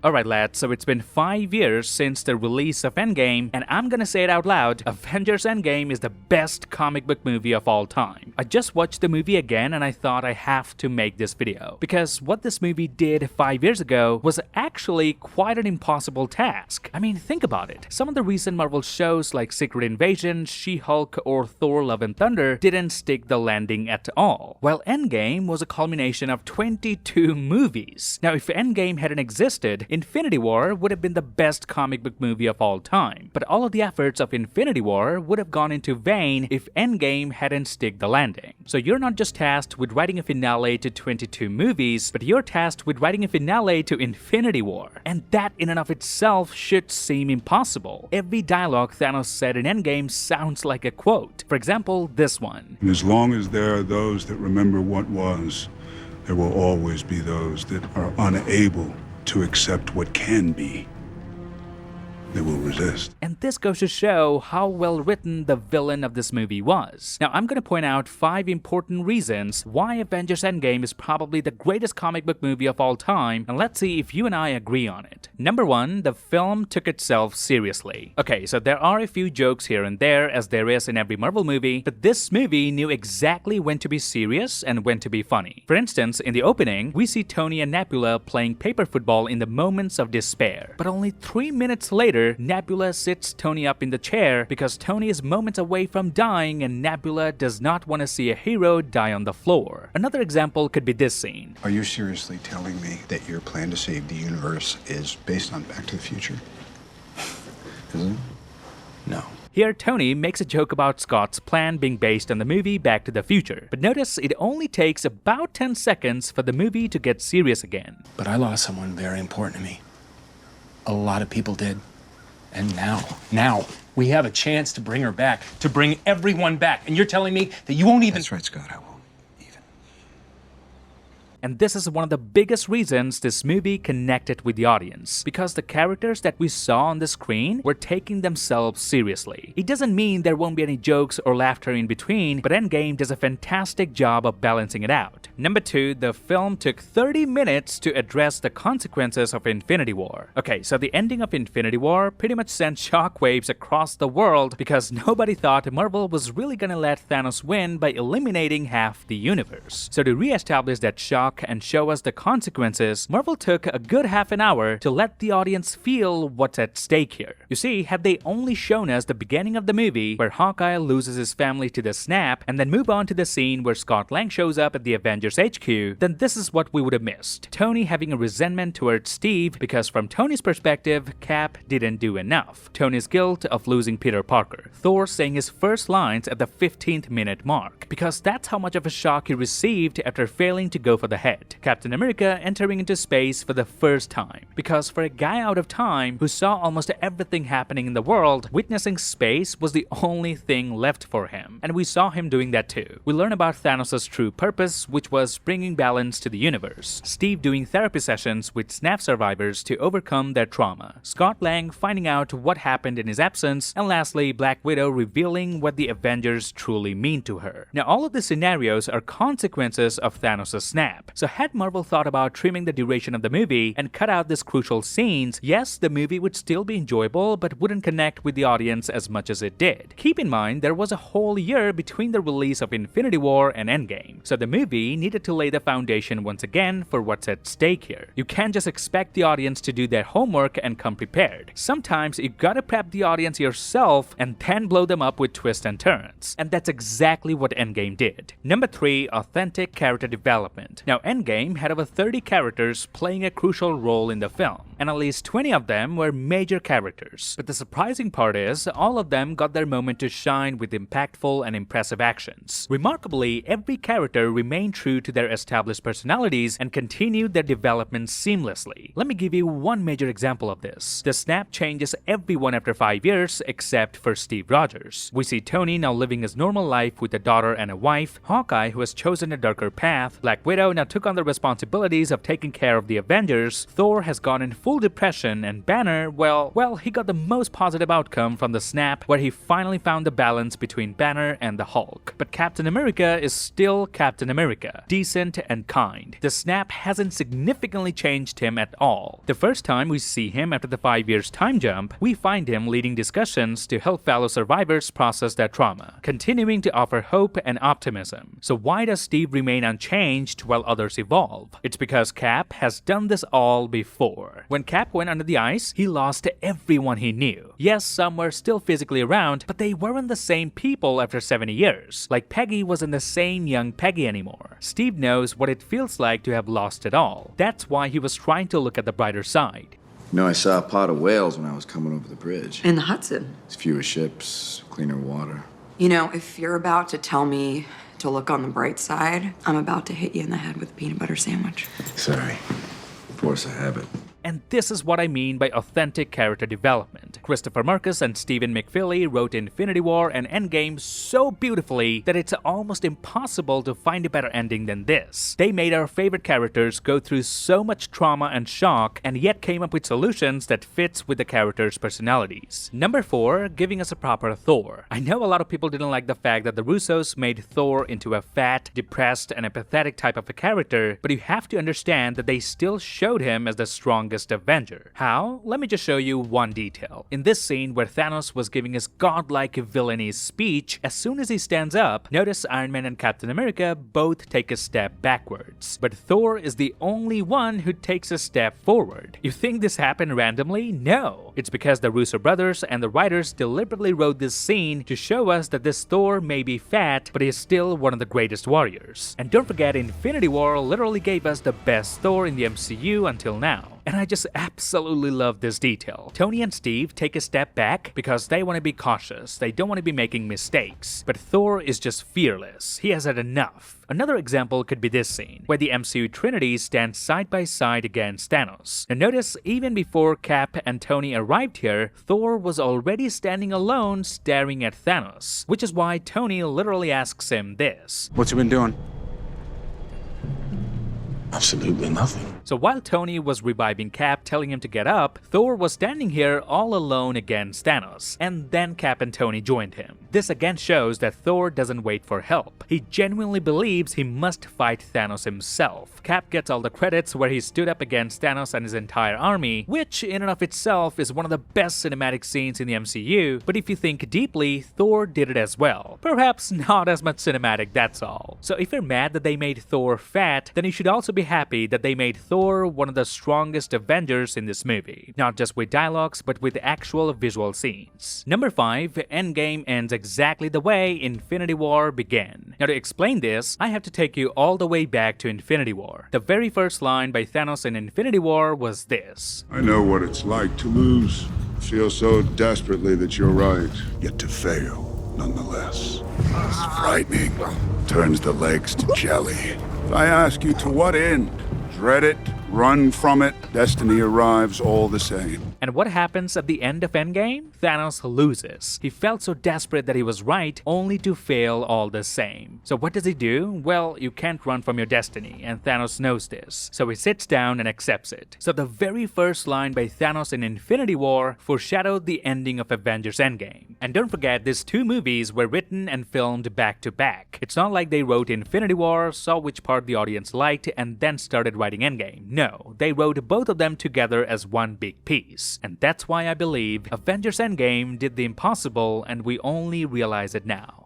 Alright lads, so it's been 5 years since the release of Endgame, and I'm gonna say it out loud, Avengers Endgame is the best comic book movie of all time. I just watched the movie again and I thought I have to make this video, because what this movie did 5 years ago was actually quite an impossible task. I mean, think about it. Some of the recent Marvel shows like Secret Invasion, She-Hulk, or Thor Love and Thunder didn't stick the landing at all, while Endgame was a culmination of 22 movies. Now, if Endgame hadn't existed, Infinity War would have been the best comic book movie of all time, but all of the efforts of Infinity War would have gone into vain if Endgame hadn't stick the landing. So you're not just tasked with writing a finale to 22 movies, but you're tasked with writing a finale to Infinity War. And that in and of itself should seem impossible. Every dialogue Thanos said in Endgame sounds like a quote. For example, this one. And as long as there are those that remember what was, there will always be those that are unable to accept what can be. They will resist. And this goes to show how well written the villain of this movie was. Now, I'm gonna point out 5 important reasons why Avengers Endgame is probably the greatest comic book movie of all time, and let's see if you and I agree on it. Number 1, the film took itself seriously. Okay, so there are a few jokes here and there, as there is in every Marvel movie, but this movie knew exactly when to be serious and when to be funny. For instance, in the opening, we see Tony and Nebula playing paper football in the moments of despair. But only 3 minutes later, Nebula sits Tony up in the chair because Tony is moments away from dying and Nebula does not want to see a hero die on the floor. Another example could be this scene. Are you seriously telling me that your plan to save the universe is based on Back to the Future? Is it? No. Here, Tony makes a joke about Scott's plan being based on the movie Back to the Future. But notice it only takes about 10 seconds for the movie to get serious again. But I lost someone very important to me. A lot of people did. And now, we have a chance to bring her back, to bring everyone back. And you're telling me that you won't even... That's right, Scott, I won't even. And this is one of the biggest reasons this movie connected with the audience, because the characters that we saw on the screen were taking themselves seriously. It doesn't mean there won't be any jokes or laughter in between, but Endgame does a fantastic job of balancing it out. Number 2, the film took 30 minutes to address the consequences of Infinity War. Okay, so the ending of Infinity War pretty much sent shockwaves across the world because nobody thought Marvel was really gonna let Thanos win by eliminating half the universe. So to re-establish that shock and show us the consequences, Marvel took a good half an hour to let the audience feel what's at stake here. You see, had they only shown us the beginning of the movie where Hawkeye loses his family to the snap and then move on to the scene where Scott Lang shows up at the Avengers HQ, then this is what we would have missed. Tony having a resentment towards Steve because from Tony's perspective, Cap didn't do enough. Tony's guilt of losing Peter Parker. Thor saying his first lines at the 15th minute mark, because that's how much of a shock he received after failing to go for the head. Captain America entering into space for the first time, because for a guy out of time who saw almost everything happening in the world, witnessing space was the only thing left for him, and we saw him doing that too. We learn about Thanos' true purpose, which was bringing balance to the universe. Steve doing therapy sessions with snap survivors to overcome their trauma. Scott Lang finding out what happened in his absence, and lastly, Black Widow revealing what the Avengers truly mean to her. Now, all of the scenarios are consequences of Thanos' snap. So had Marvel thought about trimming the duration of the movie and cut out these crucial scenes, yes, the movie would still be enjoyable but wouldn't connect with the audience as much as it did. Keep in mind, there was a whole year between the release of Infinity War and Endgame, so the movie needed to lay the foundation once again for what's at stake here. You can't just expect the audience to do their homework and come prepared. Sometimes you gotta prep the audience yourself and then blow them up with twists and turns. And that's exactly what Endgame did. Number 3, authentic character development. Now, Endgame had over 30 characters playing a crucial role in the film, and at least 20 of them were major characters. But the surprising part is, all of them got their moment to shine with impactful and impressive actions. Remarkably, every character remained true to their established personalities and continued their development seamlessly. Let me give you one major example of this. The snap changes everyone after 5 years except for Steve Rogers. We see Tony now living his normal life with a daughter and a wife, Hawkeye who has chosen a darker path, Black Widow now took on the responsibilities of taking care of the Avengers, Thor has gone in full depression, and Banner, well, he got the most positive outcome from the snap where he finally found the balance between Banner and the Hulk. But Captain America is still Captain America, decent and kind. The snap hasn't significantly changed him at all. The first time we see him after the 5 years time jump, we find him leading discussions to help fellow survivors process their trauma, continuing to offer hope and optimism. So why does Steve remain unchanged while others evolve? It's because Cap has done this all before. When Cap went under the ice, he lost everyone he knew. Yes, some were still physically around, but they weren't the same people after 70 years. Like Peggy wasn't the same young Peggy anymore. Steve knows what it feels like to have lost it all. That's why he was trying to look at the brighter side. You know, I saw a pod of whales when I was coming over the bridge. In the Hudson. It's fewer ships, cleaner water. You know, if you're about to tell me to look on the bright side, I'm about to hit you in the head with a peanut butter sandwich. Sorry. Force of habit. And this is what I mean by authentic character development. Christopher Marcus and Stephen McFeely wrote Infinity War and Endgame so beautifully that it's almost impossible to find a better ending than this. They made our favorite characters go through so much trauma and shock, and yet came up with solutions that fits with the characters' personalities. Number 4, giving us a proper Thor. I know a lot of people didn't like the fact that the Russos made Thor into a fat, depressed, and apathetic type of a character, but you have to understand that they still showed him as the strongest Avenger. How? Let me just show you one detail. In this scene where Thanos was giving his godlike villainy speech, as soon as he stands up, notice Iron Man and Captain America both take a step backwards. But Thor is the only one who takes a step forward. You think this happened randomly? No. It's because the Russo brothers and the writers deliberately wrote this scene to show us that this Thor may be fat, but he is still one of the greatest warriors. And don't forget, Infinity War literally gave us the best Thor in the MCU until now. And I just absolutely love this detail. Tony and Steve take a step back because they want to be cautious. They don't want to be making mistakes. But Thor is just fearless. He has had enough. Another example could be this scene, where the MCU Trinity stands side by side against Thanos. Now notice, even before Cap and Tony arrived here, Thor was already standing alone staring at Thanos, which is why Tony literally asks him this. What's he been doing? Absolutely nothing. So while Tony was reviving Cap, telling him to get up, Thor was standing here all alone against Thanos, and then Cap and Tony joined him. This again shows that Thor doesn't wait for help. He genuinely believes he must fight Thanos himself. Cap gets all the credits where he stood up against Thanos and his entire army, which in and of itself is one of the best cinematic scenes in the MCU, but if you think deeply, Thor did it as well. Perhaps not as much cinematic, that's all. So if you're mad that they made Thor fat, then you should also be happy that they made Thor one of the strongest Avengers in this movie. Not just with dialogues, but with actual visual scenes. Number 5, Endgame ends exactly the way Infinity War began. Now to explain this, I have to take you all the way back to Infinity War. The very first line by Thanos in Infinity War was this. I know what it's like to lose. Feel so desperately that you're right, yet to fail nonetheless. It's frightening. Turns the legs to jelly. If I ask you to what end? Dread it, run from it, destiny arrives all the same. And what happens at the end of Endgame? Thanos loses. He felt so desperate that he was right, only to fail all the same. So what does he do? Well, you can't run from your destiny, and Thanos knows this. So he sits down and accepts it. So the very first line by Thanos in Infinity War foreshadowed the ending of Avengers Endgame. And don't forget, these two movies were written and filmed back to back. It's not like they wrote Infinity War, saw which part the audience liked, and then started writing Endgame. No, they wrote both of them together as one big piece. And that's why I believe Avengers Endgame did the impossible and we only realize it now.